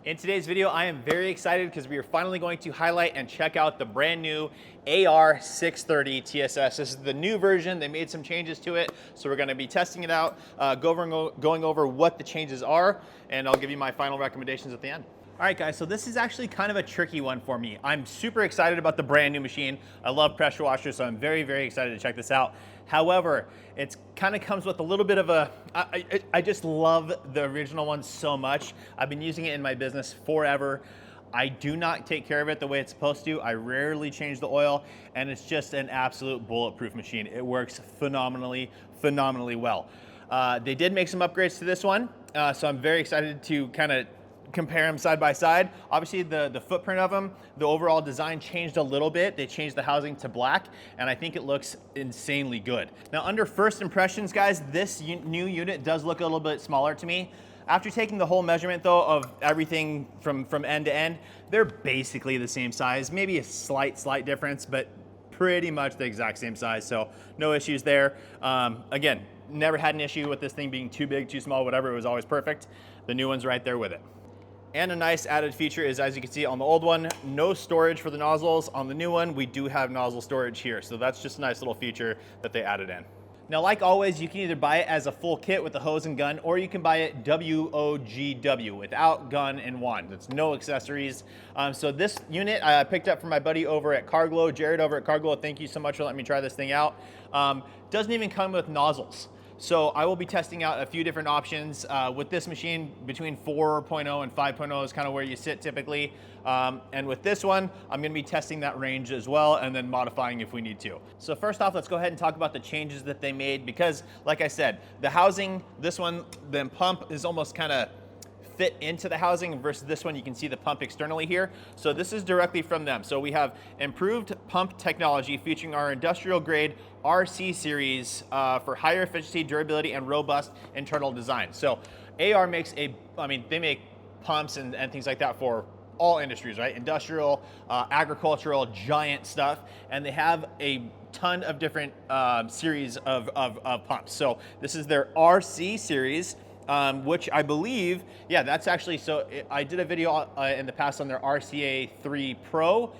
In today's video, I am very excited because we are finally going to highlight and check out the brand new AR630 TSS. This is the new version. They made some changes to it, so we're going to be testing it out, going over what the changes are, and I'll give you my final recommendations at the end. All right, guys, so this is actually kind of a tricky one for me. I'm super excited about the brand new machine. I love pressure washers, so I'm very, very excited to check this out. However, it kind of comes with a little bit of a, I just love the original one so much. I've been using it in my business forever. I do not take care of it the way it's supposed to. I rarely change the oil, and it's just an absolute bulletproof machine. It works phenomenally, phenomenally well. They did make some upgrades to this one, so I'm very excited to kind of compare them side by side. Obviously the footprint of them, the overall design changed a little bit. They changed the housing to black, and I think it looks insanely good. Now, under first impressions, guys, this new unit does look a little bit smaller to me. After taking the whole measurement though of everything from end to end, they're basically the same size, maybe a slight difference, but pretty much the exact same size, so no issues there. Again, never had an issue with this thing being too big, too small, whatever. It was always perfect. The new one's right there with it. And a nice added feature is, as you can see on the old one, no storage for the nozzles. On the new one, we do have nozzle storage here. So that's just a nice little feature that they added in. Now, like always, you can either buy it as a full kit with the hose and gun, or you can buy it WOGW, without gun and wand. It's no accessories. So this unit I picked up from my buddy over at Carglaw, Jared over at Carglaw. Thank you so much for letting me try this thing out. Doesn't even come with nozzles. So I will be testing out a few different options with this machine. Between 4.0 and 5.0 is kind of where you sit typically. And with this one, I'm gonna be testing that range as well and then modifying if we need to. So first off, let's go ahead and talk about the changes that they made, because like I said, the housing, this one, the pump is almost kind of fit into the housing versus this one, you can see the pump externally here. So this is directly from them. So we have improved pump technology featuring our industrial grade RC series for higher efficiency, durability, and robust internal design. So AR makes they make pumps and things like that for all industries, right? Industrial, agricultural, giant stuff. And they have a ton of different series of pumps. So this is their RC series. Which I believe, yeah, that's actually, so I did a video in the past on their RCA3 Pro,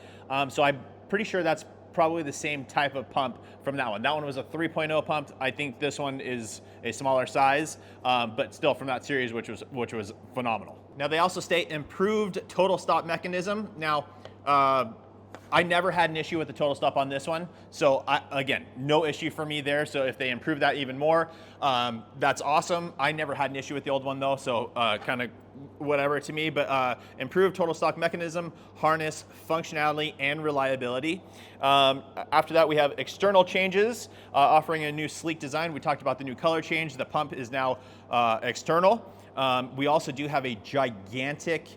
so I'm pretty sure that's probably the same type of pump from that one. That one was a 3.0 pump. I think this one is a smaller size, but still from that series, which was phenomenal. Now, they also state improved total stop mechanism. Now, I never had an issue with the total stop on this one. So again, no issue for me there. So if they improve that even more, that's awesome. I never had an issue with the old one though. So kind of whatever to me, but improved total stop mechanism, harness, functionality, and reliability. After that, we have external changes, offering a new sleek design. We talked about the new color change. The pump is now external. We also do have a gigantic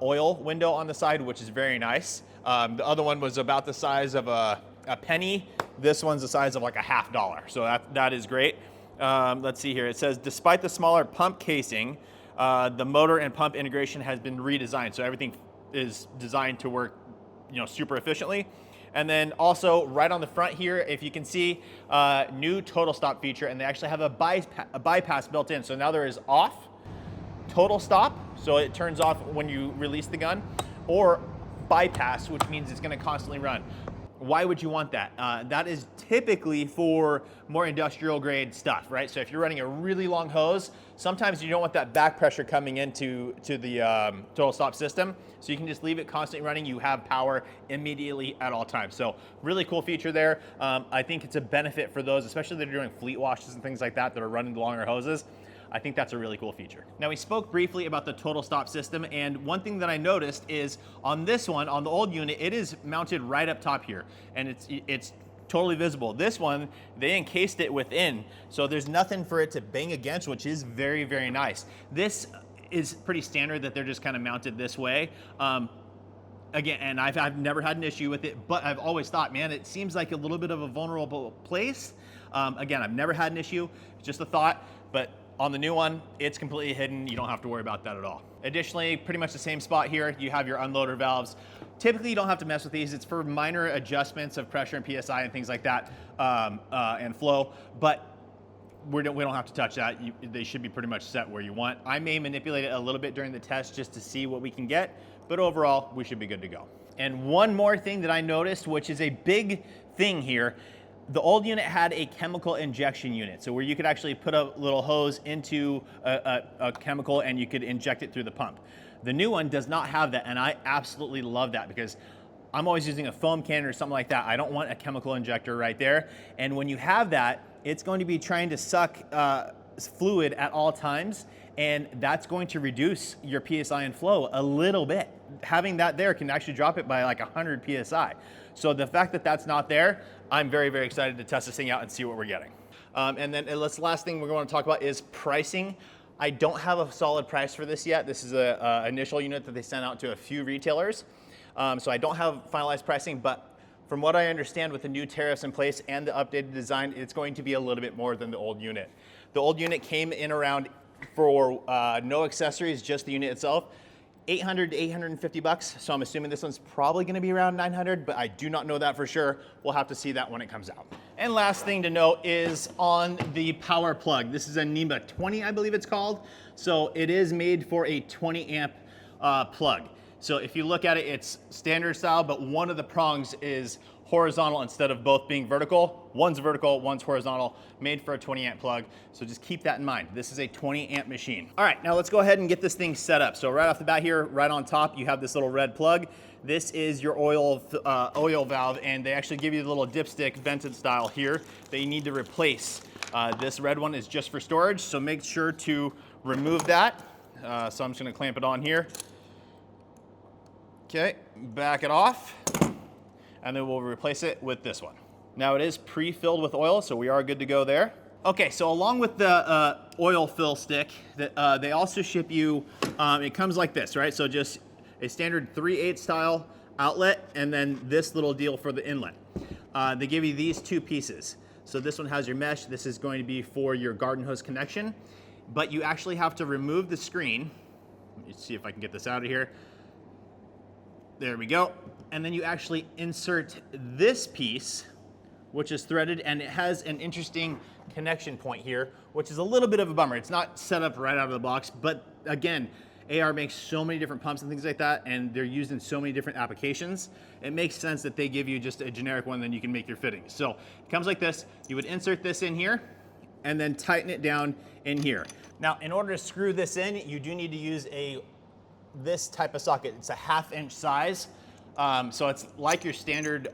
oil window on the side, which is very nice. The other one was about the size of a penny. This one's the size of like $0.50. So that is great. Let's see here. It says, despite the smaller pump casing, the motor and pump integration has been redesigned. So everything is designed to work, super efficiently. And then also right on the front here, if you can see, new total stop feature, and they actually have a bypass built in. So now there is off, total stop, so it turns off when you release the gun, or bypass, which means it's going to constantly run. Why would you want that? That is typically for more industrial grade stuff, right? So if you're running a really long hose, sometimes you don't want that back pressure coming into the total stop system. So you can just leave it constantly running. You have power immediately at all times. So really cool feature there. I think it's a benefit for those, especially that are doing fleet washes and things like that are running longer hoses. I think that's a really cool feature. Now, we spoke briefly about the total stop system, and one thing that I noticed is on this one, on the old unit, it is mounted right up top here, and it's totally visible. This one, they encased it within, so there's nothing for it to bang against, which is very, very nice. This is pretty standard that they're just kind of mounted this way. Again, and I've never had an issue with it, but I've always thought, man, it seems like a little bit of a vulnerable place. Again, I've never had an issue, just a thought, but on the new one, it's completely hidden. You don't have to worry about that at all. Additionally, pretty much the same spot here, you have your unloader valves. Typically, you don't have to mess with these. It's for minor adjustments of pressure and PSI and things like that, and flow. But we don't have to touch that. They should be pretty much set where you want. I may manipulate it a little bit during the test just to see what we can get, but overall, we should be good to go. And one more thing that I noticed, which is a big thing here, the old unit had a chemical injection unit, so where you could actually put a little hose into a chemical and you could inject it through the pump. The new one does not have that, and I absolutely love that because I'm always using a foam cannon or something like that. I don't want a chemical injector right there. And when you have that, it's going to be trying to suck fluid at all times, and that's going to reduce your PSI and flow a little bit. Having that there can actually drop it by like 100 PSI. So the fact that that's not there, I'm very, very excited to test this thing out and see what we're getting. And then the last thing we're going to talk about is pricing. I don't have a solid price for this yet. This is an initial unit that they sent out to a few retailers. So I don't have finalized pricing, but from what I understand with the new tariffs in place and the updated design, it's going to be a little bit more than the old unit. The old unit came in around, for no accessories, just the unit itself, $800 to $850. So I'm assuming this one's probably gonna be around $900, but I do not know that for sure. We'll have to see that when it comes out. And last thing to note is on the power plug. This is a NEMA 20, I believe it's called. So it is made for a 20 amp plug. So if you look at it, it's standard style, but one of the prongs is horizontal instead of both being vertical. One's vertical, one's horizontal, made for a 20 amp plug. So just keep that in mind. This is a 20 amp machine. All right, now let's go ahead and get this thing set up. So right off the bat here, right on top, you have this little red plug. This is your oil valve, and they actually give you the little dipstick vented style here that you need to replace. This red one is just for storage, so make sure to remove that. So I'm just gonna clamp it on here. Okay, back it off, and then we'll replace it with this one. Now it is pre-filled with oil, so we are good to go there. Okay, so along with the oil fill stick, they also ship you, it comes like this, right? So just a standard 3/8 style outlet, and then this little deal for the inlet. They give you these two pieces. So this one has your mesh, this is going to be for your garden hose connection, but you actually have to remove the screen. Let me see if I can get this out of here. There we go. And then you actually insert this piece, which is threaded, and it has an interesting connection point here, which is a little bit of a bummer. It's not set up right out of the box, but again, AR makes so many different pumps and things like that, and they're used in so many different applications. It makes sense that they give you just a generic one, then you can make your fittings. So it comes like this. You would insert this in here, and then tighten it down in here. Now, in order to screw this in, you do need to use this type of socket. It's a 1/2 inch size. So it's like your standard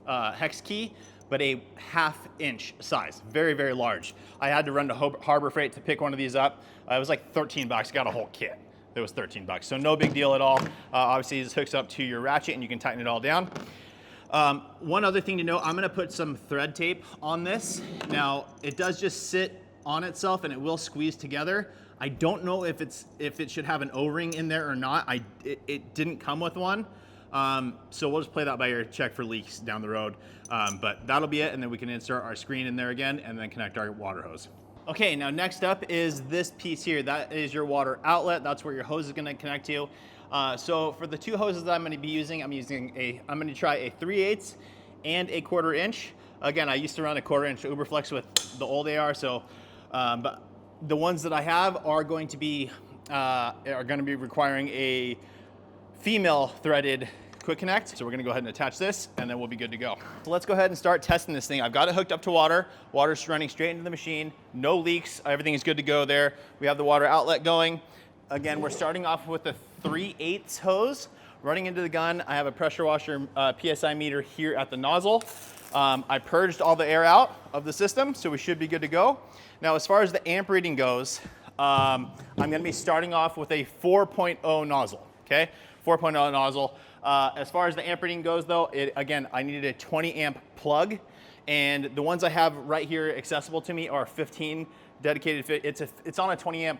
hex key, but a 1/2 inch size. Very, very large. I had to run to Harbor Freight to pick one of these up. It was like 13 bucks, got a whole kit. It was 13 bucks, so no big deal at all. Obviously this hooks up to your ratchet and you can tighten it all down. One other thing to note, I'm gonna put some thread tape on this. Now, it does just sit on itself and it will squeeze together. I don't know if it should have an O-ring in there or not. It didn't come with one. So we'll just play that by ear, check for leaks down the road. But that'll be it, and then we can insert our screen in there again and then connect our water hose. Okay, now next up is this piece here. That is your water outlet. That's where your hose is gonna connect to. So for the two hoses that I'm gonna be using, I'm gonna try a 3/8 and a 1/4 inch. Again, I used to run a 1/4 inch Uberflex with the old AR, so, but the ones that I have are going to be requiring a female threaded quick connect. So we're gonna go ahead and attach this, and then we'll be good to go. So let's go ahead and start testing this thing. I've got it hooked up to water. Water's running straight into the machine. No leaks, everything is good to go there. We have the water outlet going. Again, we're starting off with a 3/8 hose running into the gun. I have a pressure washer PSI meter here at the nozzle. I purged all the air out of the system, so we should be good to go. Now, as far as the amp reading goes, I'm gonna be starting off with a 4.0 nozzle, okay? 4.0 nozzle. As far as the amp reading goes though, again, I needed a 20 amp plug, and the ones I have right here accessible to me are 15 dedicated fit. It's on a 20 amp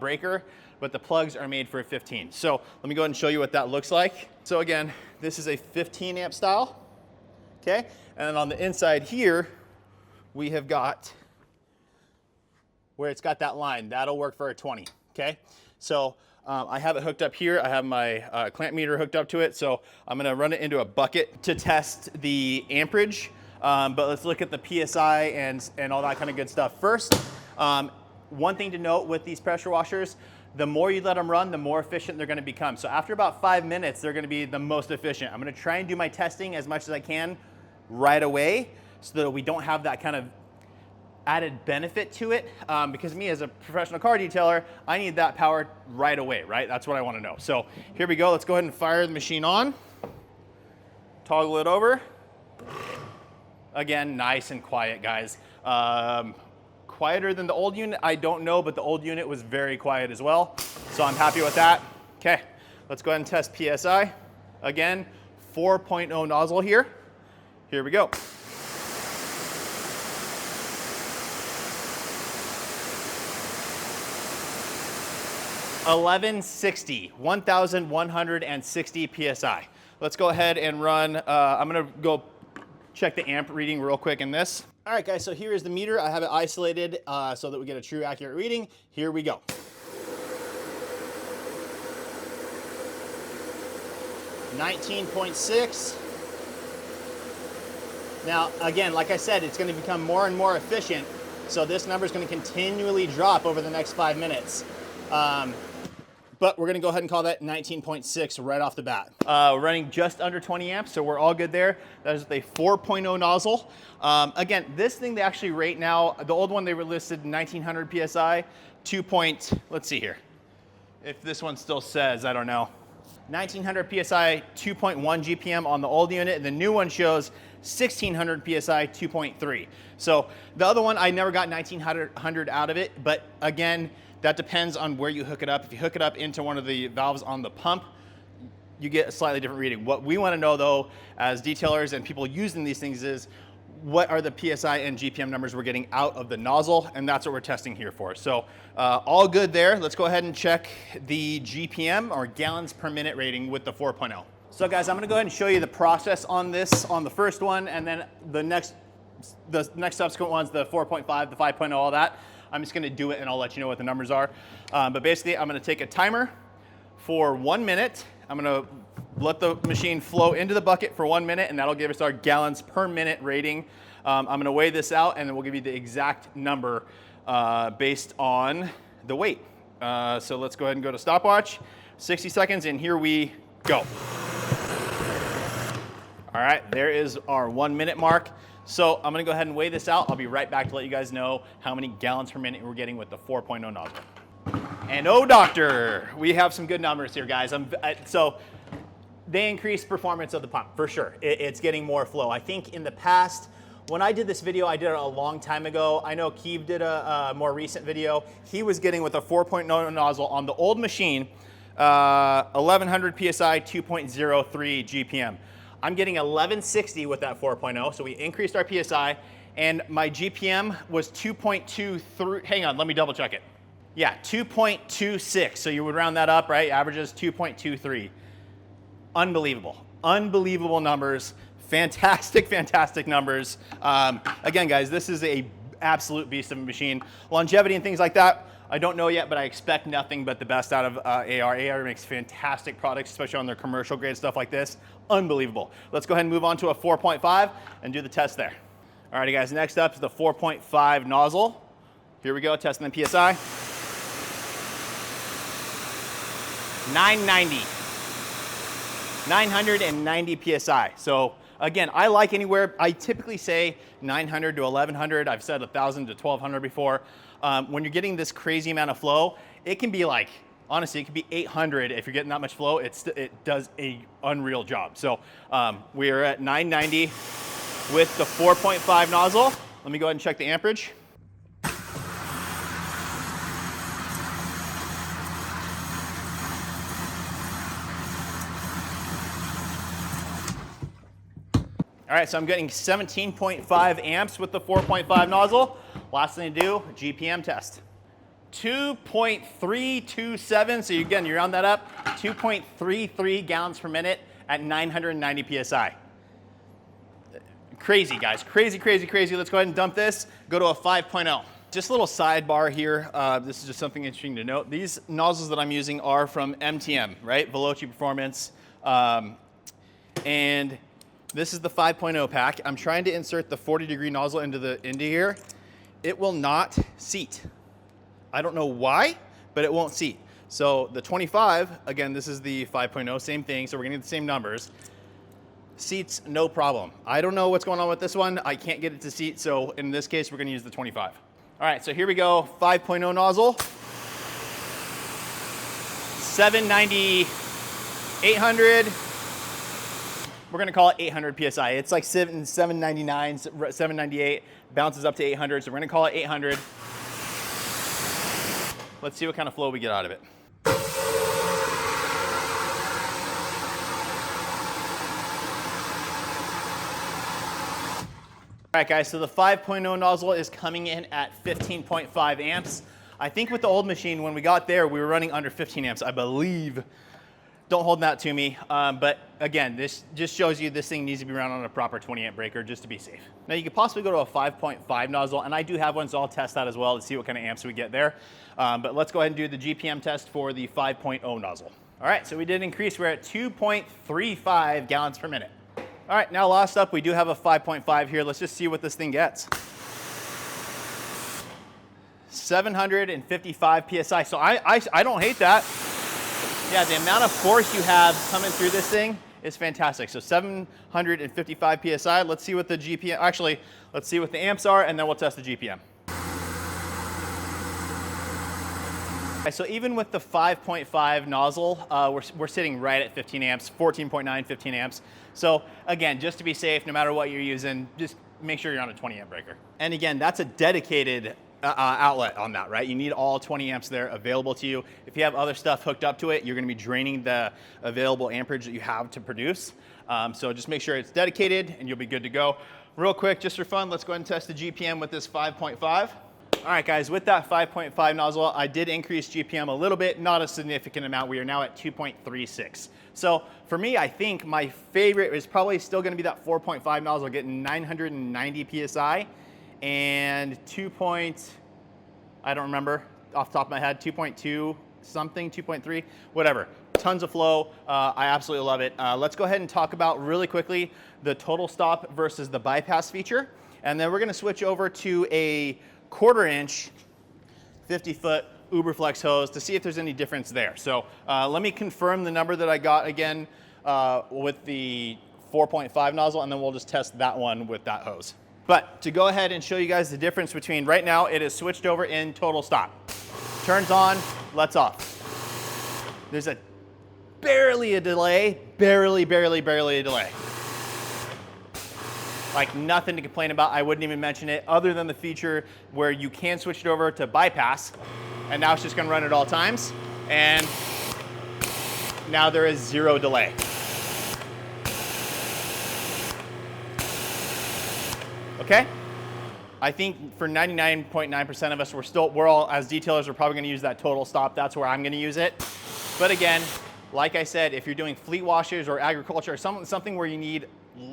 breaker, but the plugs are made for a 15. So let me go ahead and show you what that looks like. So again, this is a 15 amp style, okay? And then on the inside here, we have got where it's got that line. That'll work for a 20, okay? So I have it hooked up here. I have my clamp meter hooked up to it. So I'm gonna run it into a bucket to test the amperage but let's look at the PSI and all that kind of good stuff. First, one thing to note with these pressure washers, the more you let them run, the more efficient they're gonna become. So after about 5 minutes, they're gonna be the most efficient. I'm gonna try and do my testing as much as I can right away so that we don't have that kind of added benefit to it, because me as a professional car detailer, I need that power right away, right? That's what I wanna know. So here we go, let's go ahead and fire the machine on. Toggle it over. Again, nice and quiet, guys. Quieter than the old unit, I don't know, but the old unit was very quiet as well. So I'm happy with that. Okay, let's go ahead and test PSI. Again, 4.0 nozzle here. Here we go. $1,160 PSI. Let's go ahead and run, I'm gonna go check the amp reading real quick in this. All right, guys, so here is the meter. I have it isolated so that we get a true accurate reading. Here we go. $19.6. Now, again, like I said, it's gonna become more and more efficient, so this number is gonna continually drop over the next 5 minutes. But we're gonna go ahead and call that 19.6 right off the bat. Running just under 20 amps, so we're all good there. That is a 4.0 nozzle. Again, this thing they actually rate now, the old one they were listed 1900 PSI, let's see here. If this one still says, I don't know. 1900 PSI, 2.1 GPM on the old unit, and the new one shows 1600 PSI, 2.3. So the other one, I never got 1900 out of it, but again, that depends on where you hook it up. If you hook it up into one of the valves on the pump, you get a slightly different reading. What we want to know though, as detailers and people using these things, is what are the PSI and GPM numbers we're getting out of the nozzle, and that's what we're testing here for. So all good there. Let's go ahead and check the GPM, or gallons per minute rating, with the 4.0. So guys, I'm gonna go ahead and show you the process on this, on the first one, and then the next subsequent ones, the 4.5, the 5.0, all that. I'm just gonna do it and I'll let you know what the numbers are. But basically, I'm gonna take a timer for 1 minute. I'm gonna let the machine flow into the bucket for 1 minute, and that'll give us our gallons per minute rating. I'm gonna weigh this out, and then we'll give you the exact number based on the weight. So let's go ahead and go to stopwatch. 60 seconds, and here we go. All right, there is our 1 minute mark. So I'm gonna go ahead and weigh this out. I'll be right back to let you guys know how many gallons per minute we're getting with the 4.0 nozzle. And oh doctor, we have some good numbers here, guys. So they increase performance of the pump, for sure. It's getting more flow. I think in the past, when I did this video, I did it a long time ago. I know QUIVR did a more recent video. He was getting with a 4.0 nozzle on the old machine, 1100 PSI, 2.03 GPM. I'm getting 1160 with that 4.0, so we increased our PSI, and my GPM was 2.23, hang on, let me double check it. Yeah, 2.26, so you would round that up, right? Averages 2.23. Unbelievable, unbelievable numbers. Fantastic, fantastic numbers. Again, guys, this is a absolute beast of a machine. Longevity and things like that, I don't know yet, but I expect nothing but the best out of AR. AR makes fantastic products, especially on their commercial grade stuff like this. Unbelievable. Let's go ahead and move on to a 4.5 and do the test there. Alrighty guys, next up is the 4.5 nozzle. Here we go, testing the PSI. 990 PSI. So again, I like anywhere, I typically say 900 to 1100. I've said 1000 to 1200 before. When you're getting this crazy amount of flow, it can be like, honestly, it could be 800 if you're getting that much flow. It does a unreal job. So we are at 990 with the 4.5 nozzle. Let me go ahead and check the amperage. All right, so I'm getting 17.5 amps with the 4.5 nozzle. Last thing to do, GPM test. 2.327, so again, you round that up, 2.33 gallons per minute at 990 PSI. Crazy, guys, crazy, crazy, crazy. Let's go ahead and dump this, go to a 5.0. Just a little sidebar here. This is just something interesting to note. These nozzles that I'm using are from MTM, right? Veloci Performance. And This is the 5.0 pack. I'm trying to insert the 40-degree nozzle into here. It will not seat. I don't know why, but it won't seat. So the 25, again, this is the 5.0, same thing, so we're gonna get the same numbers. Seats, no problem. I don't know what's going on with this one. I can't get it to seat, so in this case, we're gonna use the 25. All right, so here we go, 5.0 nozzle. 790, 800. We're gonna call it 800 PSI. It's like 799, 798, bounces up to 800, so we're gonna call it 800. Let's see what kind of flow we get out of it. All right, guys, so the 5.0 nozzle is coming in at 15.5 amps. I think with the old machine, when we got there, we were running under 15 amps, I believe. Don't hold that to me, but again, this just shows you this thing needs to be run on a proper 20 amp breaker just to be safe. Now you could possibly go to a 5.5 nozzle, and I do have one, so I'll test that as well to see what kind of amps we get there. But let's go ahead and do the GPM test for the 5.0 nozzle. All right, so we did increase, we're at 2.35 gallons per minute. All right, now last up, we do have a 5.5 here. Let's just see what this thing gets. 755 PSI, so I don't hate that. Yeah, the amount of force you have coming through this thing is fantastic. So 755 PSI, let's see what the GPM, actually, let's see what the amps are, and then we'll test the GPM. Okay, so even with the 5.5 nozzle, we're sitting right at 15 amps, 14.9, 15 amps. So again, just to be safe, no matter what you're using, just make sure you're on a 20 amp breaker. And again, that's a dedicated outlet on that, right? You need all 20 amps there available to you. If you have other stuff hooked up to it, you're gonna be draining the available amperage that you have to produce. So just make sure it's dedicated and you'll be good to go. Real quick, just for fun, let's go ahead and test the GPM with this 5.5. All right, guys, with that 5.5 nozzle, I did increase GPM a little bit, not a significant amount. We are now at 2.36. So for me, I think my favorite is probably still gonna be that 4.5 nozzle, getting 990 PSI and I don't remember off the top of my head, 2.2 something, 2.3, whatever. Tons of flow, I absolutely love it. Let's go ahead and talk about really quickly the total stop versus the bypass feature. And then we're gonna switch over to a 1/4 inch, 50-foot Uberflex hose to see if there's any difference there. So let me confirm the number that I got again with the 4.5 nozzle, and then we'll just test that one with that hose. But to go ahead and show you guys the difference between, right now it is switched over in total stop. Turns on, lets off. There's barely a delay, barely a delay. Like nothing to complain about. I wouldn't even mention it other than the feature where you can switch it over to bypass, and now it's just gonna run at all times. And now there is 0 delay. Okay? I think for 99.9% of us, we're all, as detailers, we're probably gonna use that total stop. That's where I'm gonna use it. But again, like I said, if you're doing fleet washes or agriculture or something where you need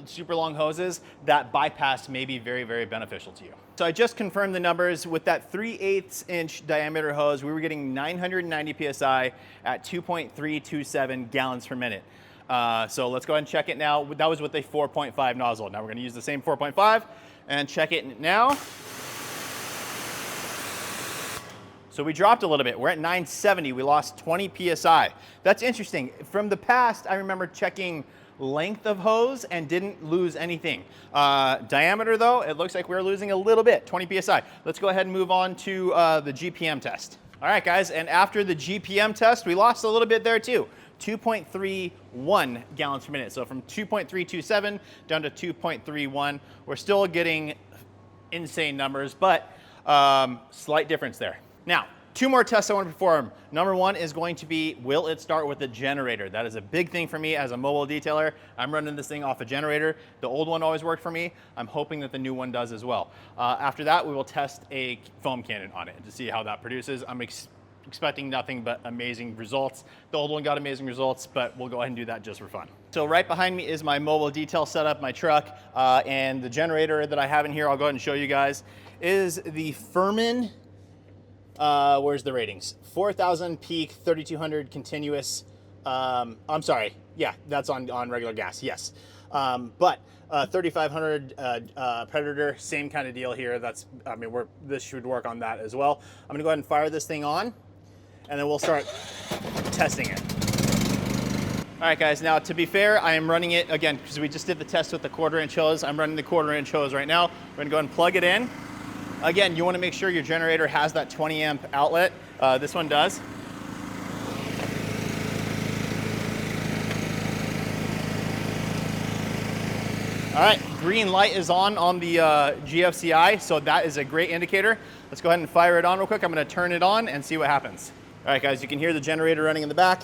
super long hoses, that bypass may be very beneficial to you. So I just confirmed the numbers. With that 3/8 inch diameter hose, we were getting 990 PSI at 2.327 gallons per minute. So let's go ahead and check it now. That was with a 4.5 nozzle. Now we're gonna use the same 4.5 and check it now. So we dropped a little bit. We're at 970. We lost 20 PSI. That's interesting. From the past, I remember checking length of hose and didn't lose anything. Diameter though, it looks like we're losing a little bit, 20 PSI. Let's go ahead and move on to the GPM test. All right, guys, and after the GPM test, we lost a little bit there too. 2.31 gallons per minute. So from 2.327 down to 2.31. We're still getting insane numbers, but slight difference there. Now, 2 more tests I want to perform. Number 1 is going to be, will it start with a generator? That is a big thing for me as a mobile detailer. I'm running this thing off a generator. The old one always worked for me. I'm hoping that the new one does as well. After that, we will test a foam cannon on it to see how that produces. I'm expecting nothing but amazing results. The old one got amazing results, but we'll go ahead and do that just for fun. So right behind me is my mobile detail setup, my truck, and the generator that I have in here, I'll go ahead and show you guys, is the Furman, where's the ratings? 4,000 peak, 3,200 continuous. I'm sorry, yeah, that's on regular gas, yes. But 3500 Predator, same kind of deal here. That's, I mean, this should work on that as well. I'm gonna go ahead and fire this thing on, and then we'll start testing it. All right, guys, now to be fair, I am running it, again, because we just did the test with the 1/4-inch hose. I'm running the 1/4-inch hose right now. We're gonna go ahead and plug it in. Again, you wanna make sure your generator has that 20 amp outlet. This one does. All right, green light is on the GFCI, so that is a great indicator. Let's go ahead and fire it on real quick. I'm gonna turn it on and see what happens. All right, guys, you can hear the generator running in the back.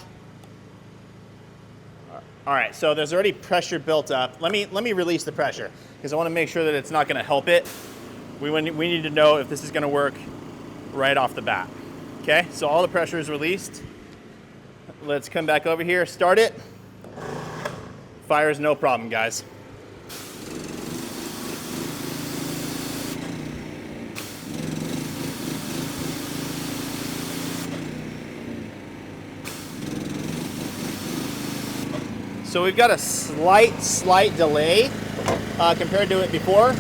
All right, so there's already pressure built up. Let me release the pressure because I want to make sure that it's not going to help it. We need to know if this is going to work right off the bat. Okay, so all the pressure is released. Let's come back over here, start it. Fires no problem, guys. So we've got a slight delay compared to it before.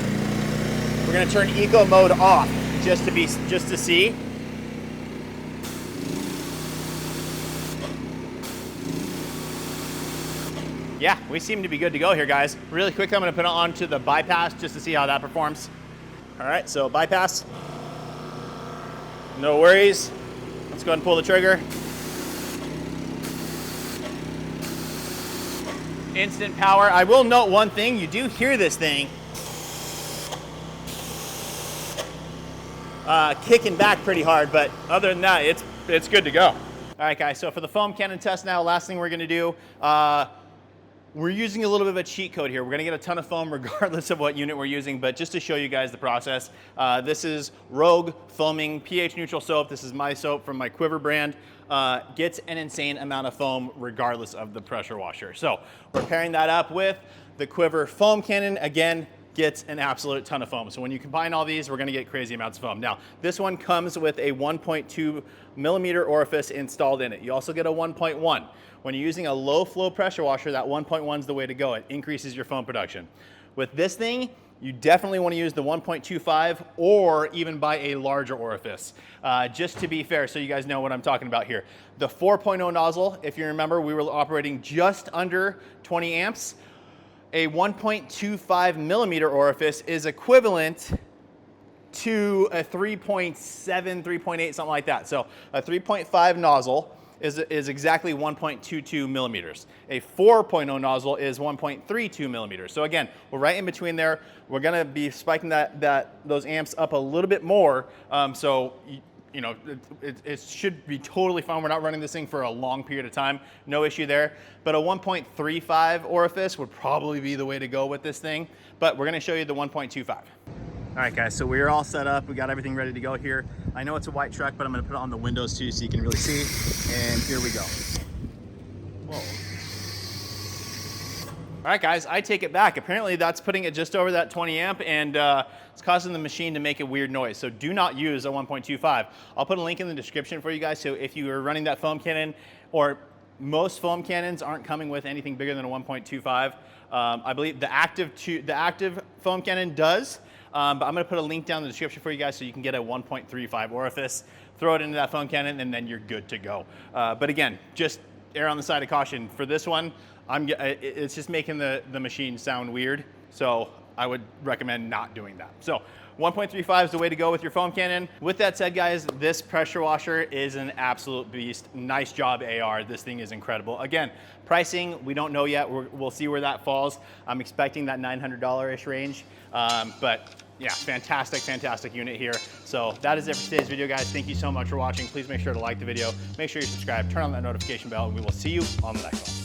We're gonna turn eco mode off just to see. Yeah, we seem to be good to go here, guys. Really quick, I'm gonna put it onto the bypass just to see how that performs. All right, so bypass. No worries. Let's go ahead and pull the trigger. Instant power. I will note one thing, you do hear this thing kicking back pretty hard, but other than that, it's good to go. All right, guys, so for the foam cannon test now, last thing we're gonna do, we're using a little bit of a cheat code here. We're gonna get a ton of foam regardless of what unit we're using, but just to show you guys the process, this is Rogue Foaming pH neutral soap. This is my soap from my QUIVR brand. Gets an insane amount of foam regardless of the pressure washer. So we're pairing that up with the QUIVR foam cannon. Again, gets an absolute ton of foam. So when you combine all these, we're gonna get crazy amounts of foam. Now, this one comes with a 1.2 millimeter orifice installed in it. You also get a 1.1. When you're using a low flow pressure washer, that 1.1 is the way to go. It increases your foam production. With this thing, you definitely want to use the 1.25 or even buy a larger orifice, just to be fair, so you guys know what I'm talking about here. The 4.0 nozzle, if you remember, we were operating just under 20 amps. A 1.25 millimeter orifice is equivalent to a 3.7, 3.8, something like that. So a 3.5 nozzle is exactly 1.22 millimeters. A 4.0 nozzle is 1.32 millimeters. So again, we're right in between there. We're gonna be spiking those amps up a little bit more. So you know, it should be totally fine. We're not running this thing for a long period of time. No issue there. But a 1.35 orifice would probably be the way to go with this thing. But we're gonna show you the 1.25. All right, guys, so we're all set up. We got everything ready to go here. I know it's a white truck, but I'm gonna put it on the windows too so you can really see. And here we go. Whoa. All right, guys, I take it back. Apparently that's putting it just over that 20 amp and it's causing the machine to make a weird noise. So do not use a 1.25. I'll put a link in the description for you guys. So if you are running that foam cannon, or most foam cannons aren't coming with anything bigger than a 1.25. I believe the active foam cannon does. But I'm gonna put a link down in the description for you guys so you can get a 1.35 orifice, throw it into that foam cannon, and then you're good to go. But again, just err on the side of caution. For this one, it's just making the machine sound weird, so I would recommend not doing that. So 1.35 is the way to go with your foam cannon. With that said, guys, this pressure washer is an absolute beast. Nice job, AR. This thing is incredible. Again, pricing, we don't know yet. We'll see where that falls. I'm expecting that $900-ish range, but yeah, fantastic unit here. So that is it for today's video, guys. Thank you so much for watching. Please make sure to like the video, make sure you subscribe, turn on that notification bell, and we will see you on the next one.